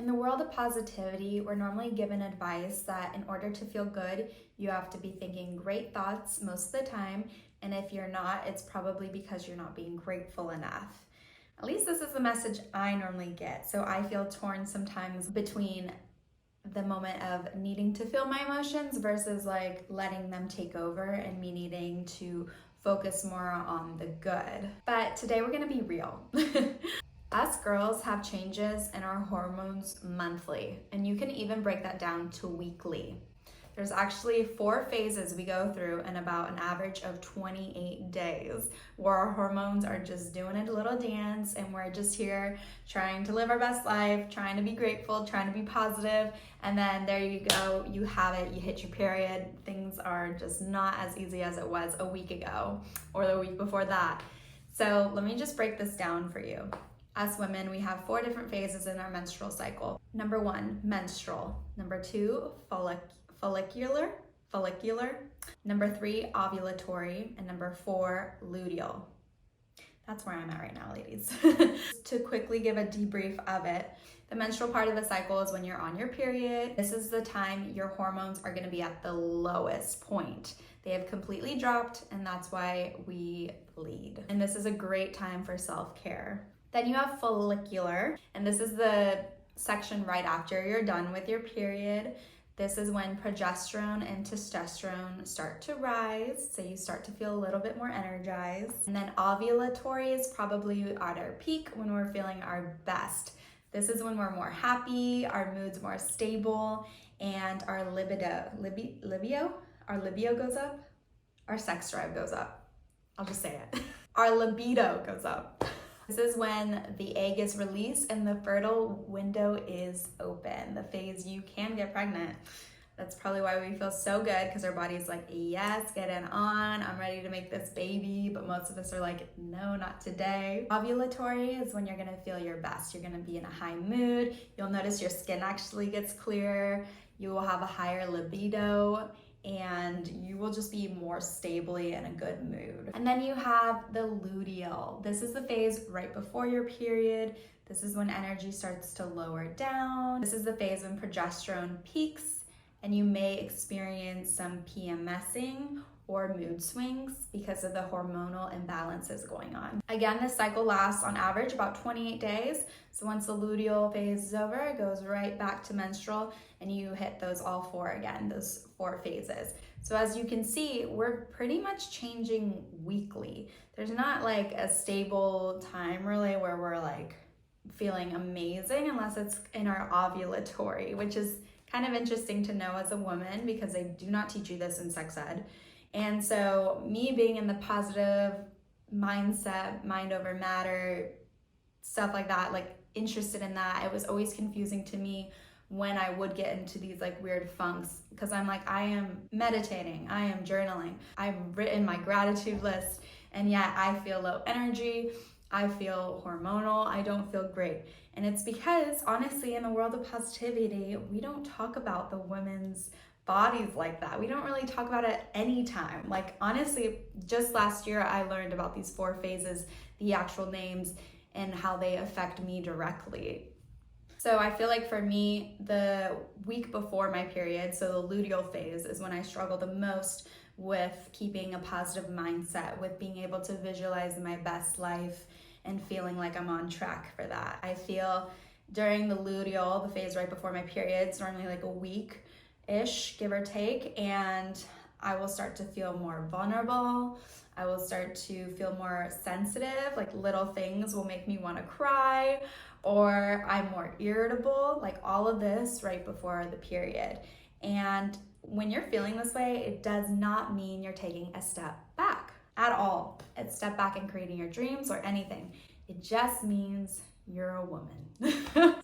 In the world of positivity, we're normally given advice that in order to feel good, you have to be thinking great thoughts most of the time. And if you're not, it's probably because you're not being grateful enough. At least this is the message I normally get. So I feel torn sometimes between the moment of needing to feel my emotions versus like letting them take over and me needing to focus more on the good. But today we're gonna be real. Us girls have changes in our hormones monthly, and you can even break that down to weekly. There's actually 4 phases we go through in about an average of 28 days where our hormones are just doing a little dance and we're just here trying to live our best life, trying to be grateful, trying to be positive, and then there you go, you have it, you hit your period. Things are just not as easy as it was a week ago or the week before that. So let me just break this down for you. Us women, we have 4 different phases in our menstrual cycle. Number 1, menstrual. Number 2, follicular. Number 3, ovulatory. And number 4, luteal. That's where I'm at right now, ladies. To quickly give a debrief of it, the menstrual part of the cycle is when you're on your period. This is the time your hormones are going to be at the lowest point. They have completely dropped, and that's why we bleed. And this is a great time for self-care. Then you have follicular, and this is the section right after you're done with your period. This is when progesterone and testosterone start to rise, so you start to feel a little bit more energized. And then ovulatory is probably at our peak when we're feeling our best. This is when we're more happy, our mood's more stable, and our libido goes up, our sex drive goes up. I'll just say it. Our libido goes up. This is when the egg is released and the fertile window is open, the phase you can get pregnant. That's probably why we feel so good, because our body's like, yes, get it on, I'm ready to make this baby, but most of us are like, no, not today. Ovulatory is when you're gonna feel your best. You're gonna be in a high mood. You'll notice your skin actually gets clearer. You will have a higher libido, and you will just be more stably in a good mood. And then you have the luteal. This is the phase right before your period. This is when energy starts to lower down. This is the phase when progesterone peaks, and you may experience some PMSing or mood swings because of the hormonal imbalances going on. Again, this cycle lasts on average about 28 days. So once the luteal phase is over, it goes right back to menstrual, and you hit those all 4 again, those 4 phases. So as you can see, we're pretty much changing weekly. There's not like a stable time really where we're like feeling amazing unless it's in our ovulatory, which is kind of interesting to know as a woman because they do not teach you this in sex ed. And so me being in the positive mindset, mind over matter, stuff like that, like interested in that, it was always confusing to me when I would get into these like weird funks, because I'm like, I am meditating, I am journaling, I've written my gratitude list, and yet I feel low energy, I feel hormonal, I don't feel great. And it's because honestly, in the world of positivity, we don't talk about the women's bodies like that. We don't really talk about it any time. Like honestly, just last year I learned about these 4 phases, the actual names, and how they affect me directly. So I feel like for me, the week before my period, so the luteal phase, is when I struggle the most with keeping a positive mindset, with being able to visualize my best life and feeling like I'm on track for that. I feel during the luteal, the phase right before my period, it's normally like a week-ish, give or take, and I will start to feel more vulnerable. I will start to feel more sensitive, like little things will make me want to cry, or I'm more irritable, like all of this right before the period. And when you're feeling this way, it does not mean you're taking a step back at all. It's step back in creating your dreams or anything. It just means you're a woman.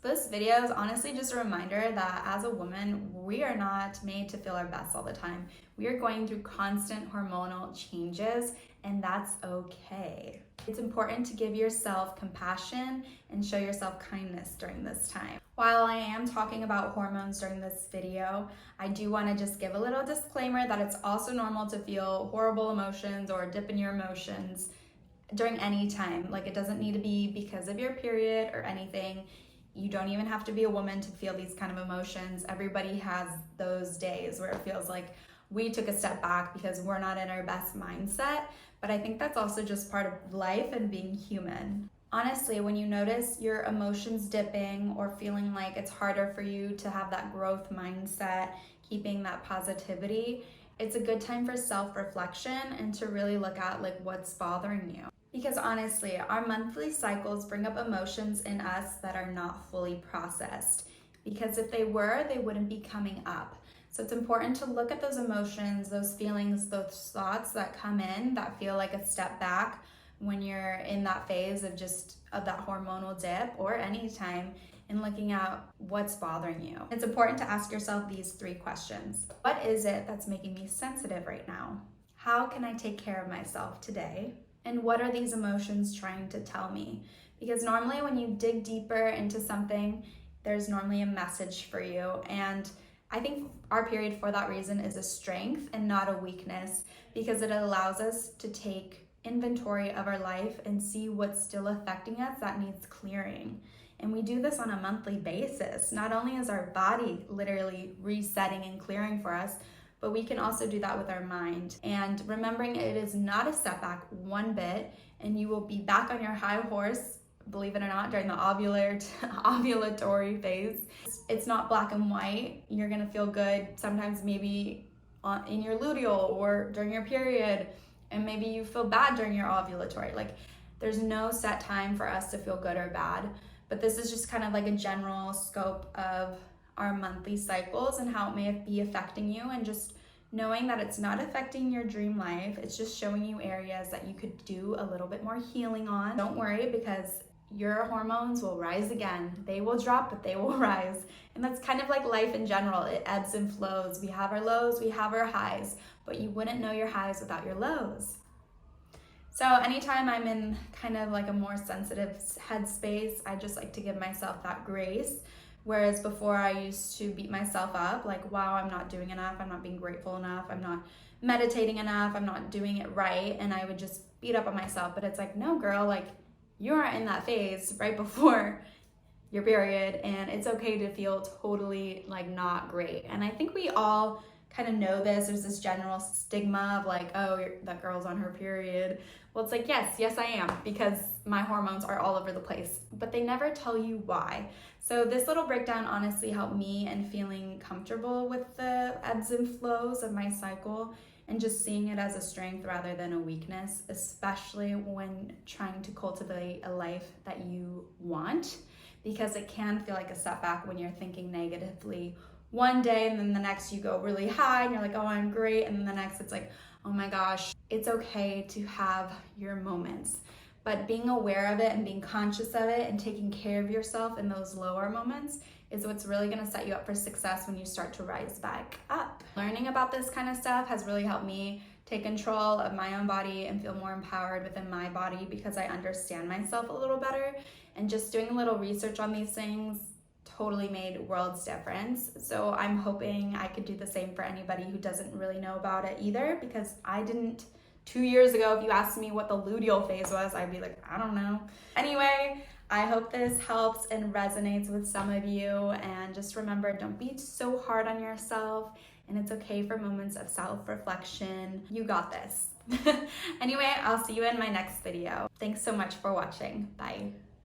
This video is honestly just a reminder that as a woman, we are not made to feel our best all the time. We are going through constant hormonal changes, and that's okay. It's important to give yourself compassion and show yourself kindness during this time. While I am talking about hormones during this video, I do want to just give a little disclaimer that it's also normal to feel horrible emotions or dip in your emotions during any time. Like, it doesn't need to be because of your period or anything. You don't even have to be a woman to feel these kind of emotions. Everybody has those days where it feels like we took a step back because we're not in our best mindset. But I think that's also just part of life and being human. Honestly, when you notice your emotions dipping or feeling like it's harder for you to have that growth mindset, keeping that positivity, it's a good time for self-reflection and to really look at like what's bothering you. Because honestly, our monthly cycles bring up emotions in us that are not fully processed. Because if they were, they wouldn't be coming up. So it's important to look at those emotions, those feelings, those thoughts that come in that feel like a step back when you're in that phase of that hormonal dip, or any time, and looking at what's bothering you. It's important to ask yourself these 3 questions. What is it that's making me sensitive right now? How can I take care of myself today? And what are these emotions trying to tell me? Because normally when you dig deeper into something, there's normally a message for you. And I think our period, for that reason, is a strength and not a weakness, because it allows us to take inventory of our life and see what's still affecting us that needs clearing. And we do this on a monthly basis. Not only is our body literally resetting and clearing for us, but we can also do that with our mind. And remembering it is not a setback one bit, and you will be back on your high horse, believe it or not, during the ovulatory phase. It's not black and white. You're gonna feel good sometimes, maybe in your luteal or during your period, and maybe you feel bad during your ovulatory. Like, there's no set time for us to feel good or bad, but this is just kind of like a general scope of our monthly cycles and how it may be affecting you, and just knowing that it's not affecting your dream life. It's just showing you areas that you could do a little bit more healing on. Don't worry, because your hormones will rise again. They will drop, but they will rise. And that's kind of like life in general. It ebbs and flows. We have our lows, we have our highs, but you wouldn't know your highs without your lows. So anytime I'm in kind of like a more sensitive headspace, I just like to give myself that grace. Whereas before, I used to beat myself up, like, wow, I'm not doing enough, I'm not being grateful enough, I'm not meditating enough, I'm not doing it right, and I would just beat up on myself. But it's like, no, girl, like, you are in that phase right before your period, and it's okay to feel totally like not great. And I think we all kind of know this. There's this general stigma of like, oh, that girl's on her period. Well, it's like, yes, I am, because my hormones are all over the place, but they never tell you why. So this little breakdown honestly helped me in feeling comfortable with the ebbs and flows of my cycle, and just seeing it as a strength rather than a weakness, especially when trying to cultivate a life that you want, because it can feel like a setback when you're thinking negatively one day, and then the next you go really high and you're like, oh, I'm great, and then the next it's like, oh my gosh. It's okay to have your moments, but being aware of it and being conscious of it and taking care of yourself in those lower moments is what's really going to set you up for success when you start to rise back up. Learning about this kind of stuff has really helped me take control of my own body and feel more empowered within my body, because I understand myself a little better. And just doing a little research on these things totally made world's difference. So I'm hoping I could do the same for anybody who doesn't really know about it either, because I didn't. 2 years ago, if you asked me what the luteal phase was, I'd be like, I don't know. Anyway, I hope this helps and resonates with some of you. And just remember, don't be so hard on yourself. And it's okay for moments of self-reflection. You got this. Anyway, I'll see you in my next video. Thanks so much for watching. Bye.